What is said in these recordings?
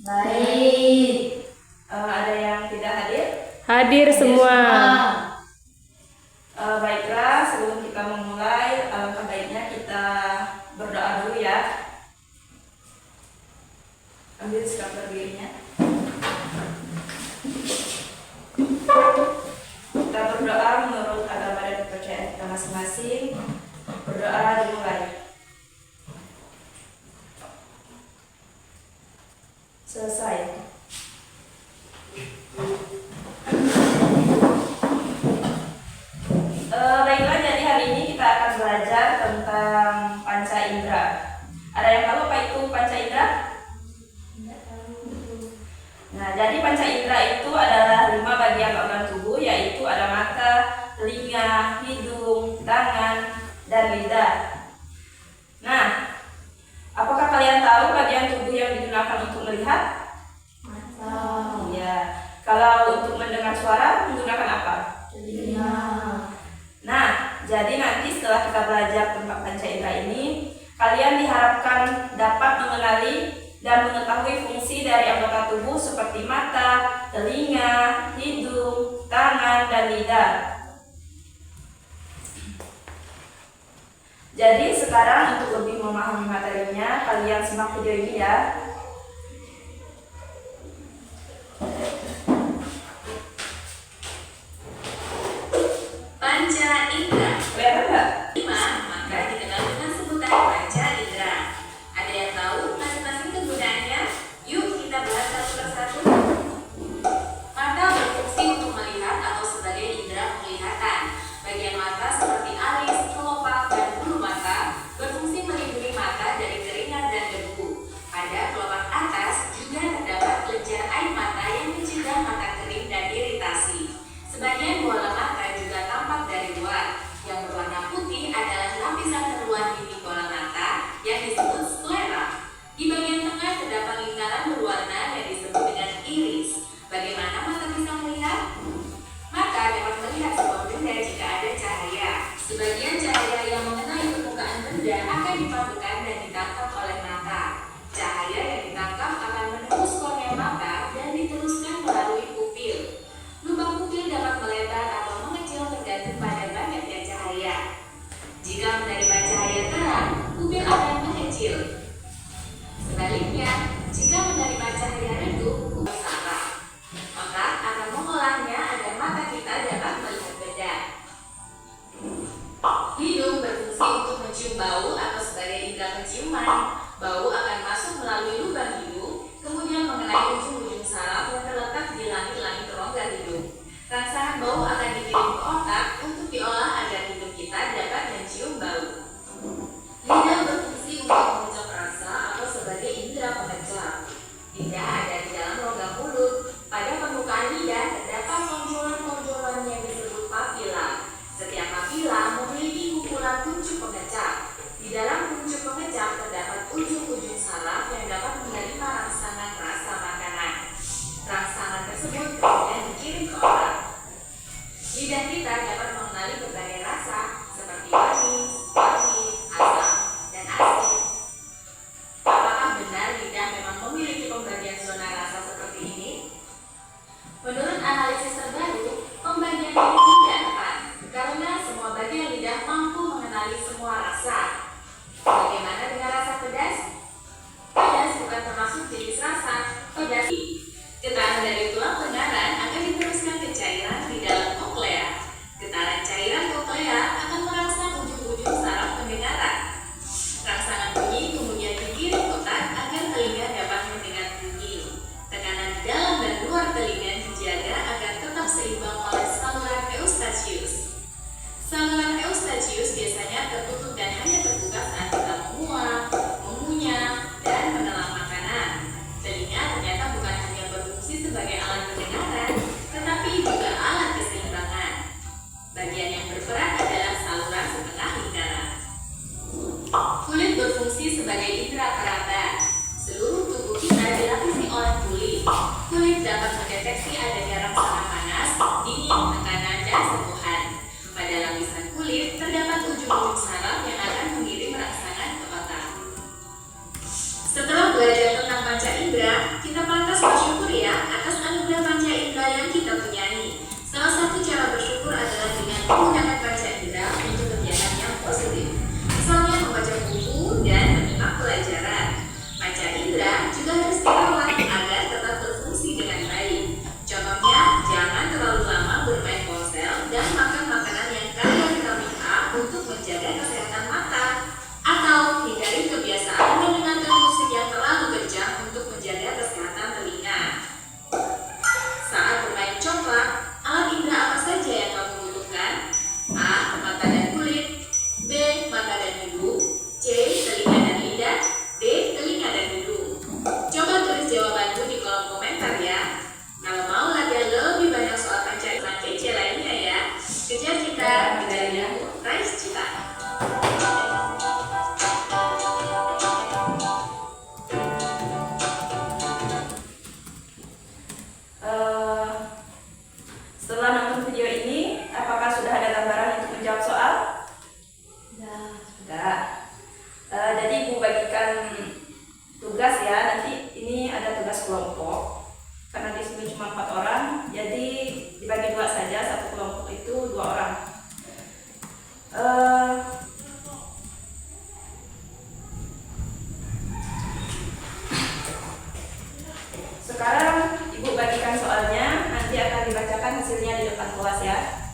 Baik. Ada yang tidak hadir? Hadir semua. Baiklah, sebelum kita memulai, alangkah baiknya kita berdoa dulu ya. Ambil sikap berdirinya. Kita berdoa menurut agama dan kepercayaan kita masing-masing. Berdoa dimulai. Selesai. Baiklah, jadi hari ini kita akan belajar tentang panca indera. Ada yang tahu apa itu panca indera? Nah, jadi panca indera itu adalah 5 bagian organ tubuh, yaitu ada mata, telinga, hidung, tangan, dan lidah. Nah, apakah kalian tahu bagian tubuh yang digunakan untuk melihat? Mata. Ya. Kalau untuk mendengar suara menggunakan apa? Telinga. Nah, jadi nanti setelah kita belajar tentang panca indera ini, kalian diharapkan dapat mengenali dan mengetahui fungsi dari anggota tubuh seperti mata, telinga, hidung, tangan, dan lidah. Jadi sekarang untuk lebih memahami materinya, kalian simak video ini ya. Panca indera. Kelihatan nggak? 5 maka dikenal dengan sebutan panca indera. Ada yang tahu masing-masing kegunaannya? Yuk kita bahas satu persatu. Mata berfungsi untuk melihat atau sebagai indera penglihatan. Bagian mata seperti alis, kelopak, dan bulu mata berfungsi melindungi mata dari keringat dan debu. Pada kelopak atas juga terdapat kelenjar air mata yang mencegah mata kering dan iritasi. Sebagian bola mata juga tampak dari luar. Yang berwarna putih adalah lapisan terluar dinding bola mata yang disebut sklera. Di bagian tengah terdapat lingkaran berwarna yang disebut dengan iris. Bagaimana mata bisa melihat? Mata dapat melihat sebuah benda jika ada cahaya. Sebagian cahaya yang mengenai permukaan benda akan dipantukan dan ditangkap oleh mata. Cahaya yang ditangkap akan menembus kornea mata dan diteruskan melalui pupil. Lubang pupil dapat melebar atau mengecil tergantung pada banyaknya cahaya. Jika menerima cahaya terang, pupil akan mengecil. Sebaliknya, jika menerima cahaya redup, pupil salah. Maka akan mengolahnya agar mata kita dapat melihat benda. Hidung berfungsi untuk mencium bau atau sebagai indera penciuman. Bau akan masuk melalui lubang hidung, kemudian mengenai ujung-ujung saraf yang terletak di langit-langit rongga hidung. Rangsangan bau akan dikirim ke otak untuk diolah agar hidung kita dapat mencium bau. Lidah berfungsi untuk mengecap rasa atau sebagai indera pengecap. Lidah ada di dalam rongga mulut. Pada permukaan lidah terdapat tonjolan-tonjolan yang disebut papila. Setiap papila memiliki kumpulan kuncup pengecap. Di dalam kuncup pengecap terdapat ujung-ujung saraf yang dapat menerima rangsangan rasa makanan. Rangsangan tersebut kemudian dikirim ke otak. Lidah kita dapat mengenali berbagai rasa seperti manis, pahit, asam, dan asin. Apakah benar lidah memang memiliki pembagian zona hasilnya di depan kelas ya.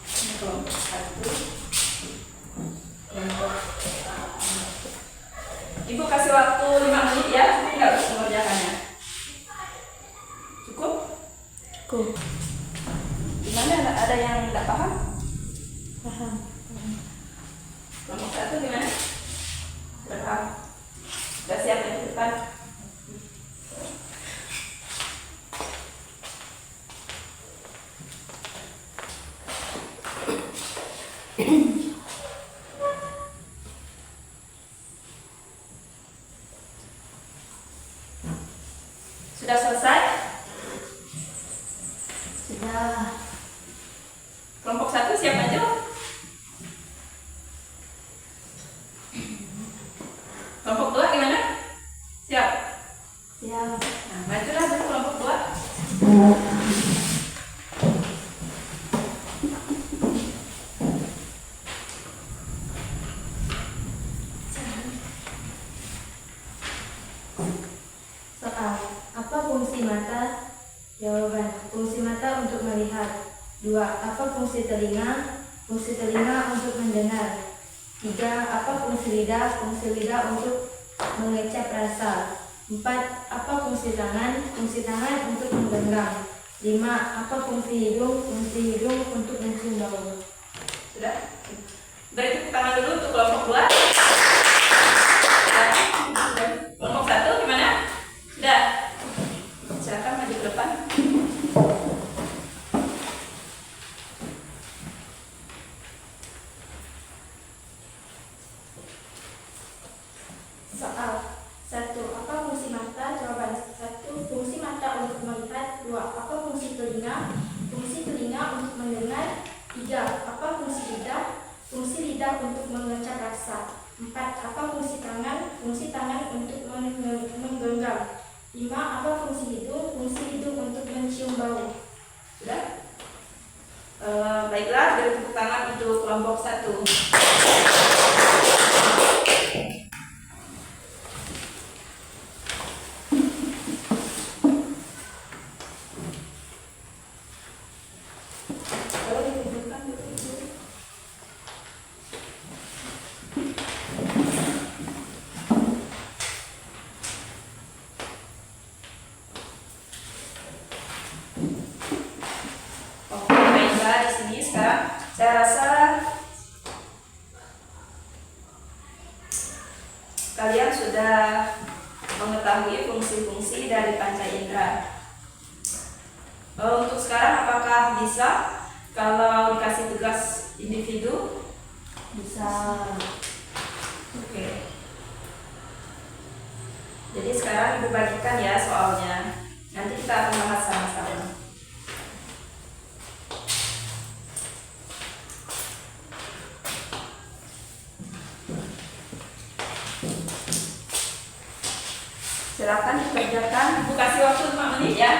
Ini kelompok 1. Ibu kasih waktu 5 menit ya, nggak harus mengerjakannya. Cukup? Cukup. Gimana? Ada yang nggak paham? Paham. Kelompok 1 gimana? Udah paham? Udah siap di depan? Sudah selesai? Sudah. Kelompok 1 siap maju? Kelompok 2 gimana? Siap? Siap. Nah, majulah dulu kelompok 2. Soal. Apa fungsi mata? Jawaban. Fungsi mata untuk melihat. 2. Apa fungsi telinga? Fungsi telinga untuk mendengar. 3. Apa fungsi lidah? Fungsi lidah untuk mengecap rasa. 4. Apa fungsi tangan? Fungsi tangan untuk menggenggam. 5. Apa fungsi hidung? Fungsi hidung untuk mencium bau. Sudah? Beri tepuk tangan dulu untuk kelompok 2. Kelompok 1 gimana? Sudah? Silakan maju ke depan. Soal 1. Apa fungsi mata? Jawaban. 1. Fungsi mata untuk melihat. 2. Apa fungsi telinga? Fungsi telinga untuk mendengar. 3. Apa fungsi lidah? Fungsi lidah untuk mengecap rasa. 4. Apa fungsi tangan? Fungsi tangan untuk menggenggam. 5. Apa fungsi hidung? Fungsi hidung untuk mencium bau. Sudah? Baiklah, beri tepuk tangan untuk kelompok 1. Boleh ditunjukkan dulu. Oke, baiklah di sini sekarang saya rasa kalian sudah mengetahui fungsi-fungsi dari panca indera. Untuk sekarang apakah bisa kalau dikasih tugas individu? Bisa. Oke. Jadi sekarang Ibu bagikan ya soalnya. Nanti kita akan bahas sama-sama. Silakan dikerjakan. Ibu kasih waktu 5 menit ya.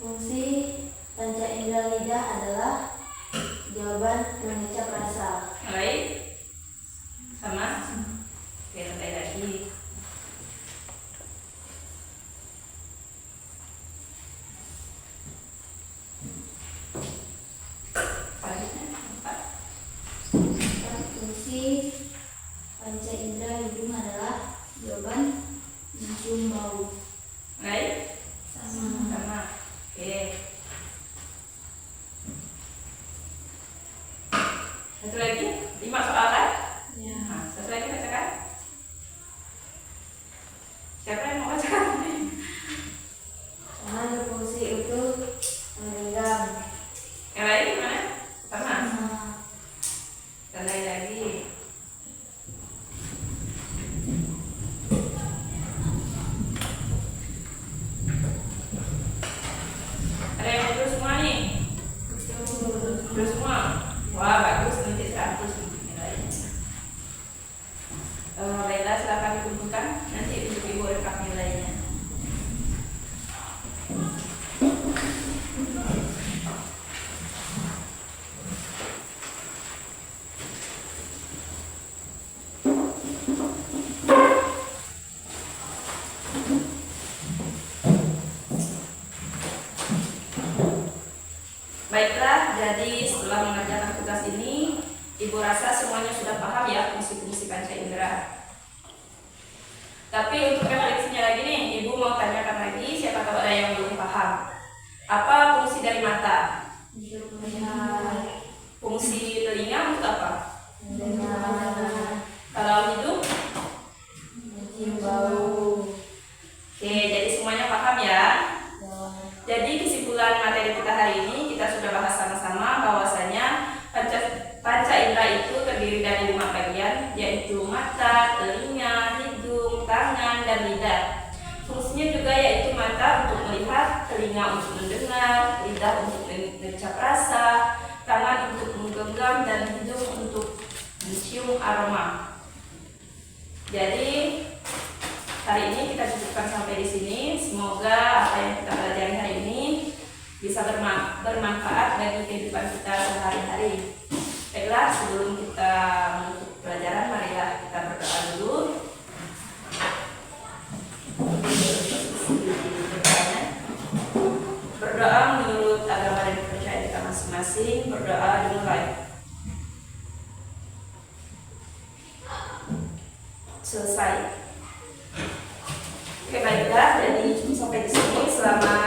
Fungsi panca indera lidah adalah jawaban mengecap rasa. Baik, sama. Oke, lantai lagi. Selanjutnya, 4. Fungsi panca indera hidung adalah jawaban mencium bau. Baik, Sama. sama. Oke. Satu lagi, 5 soal kan? Ya. Nah, satu lagi bacakan. Siapa yang mau bacakan? Ada fungsi untuk menggenggam. Yang lain gimana? Sama. Sama. Dan lain lagi. Ada yang betul semua nih? Betul semua? Wah, bagus, nanti 100 nilainya. Baiklah, silakan dikumpulkan nanti untuk ibu rekap nilainya. Baiklah, jadi setelah mengerjakan tugas ini, ibu rasa semuanya sudah paham ya fungsi-fungsi panca indera. Tapi untuk refleksinya lagi nih, ibu mau tanyakan lagi, siapa tahu ada yang belum paham. Apa fungsi dari mata? Untuk melihat. Fungsi telinga untuk apa? Mendengar. Kalau hidung? Mencium bau. Oke, jadi semuanya paham ya. Ya. Jadi kesimpulan materi kita hari ini, kita sudah bahas sama-sama bahwasanya panca indera itu terdiri dari 5 bagian, yaitu mata, telinga, hidung, tangan, dan lidah. Fungsinya juga yaitu mata untuk melihat, telinga untuk mendengar, lidah untuk mengecap rasa, tangan untuk menggenggam, dan hidung untuk mencium aroma. Jadi hari ini kita cukupkan sampai di sini. Semoga apa yang kita pelajari hari ini bisa bermanfaat bagi kehidupan kita sehari-hari. Baiklah, sebelum kita menutup pelajaran, marilah kita berdoa dulu. Berdoa menurut agama dan kepercayaan kita masing-masing. Berdoa dimulai. Selesai. Oke, baiklah, jadi sampai di sini. Selamat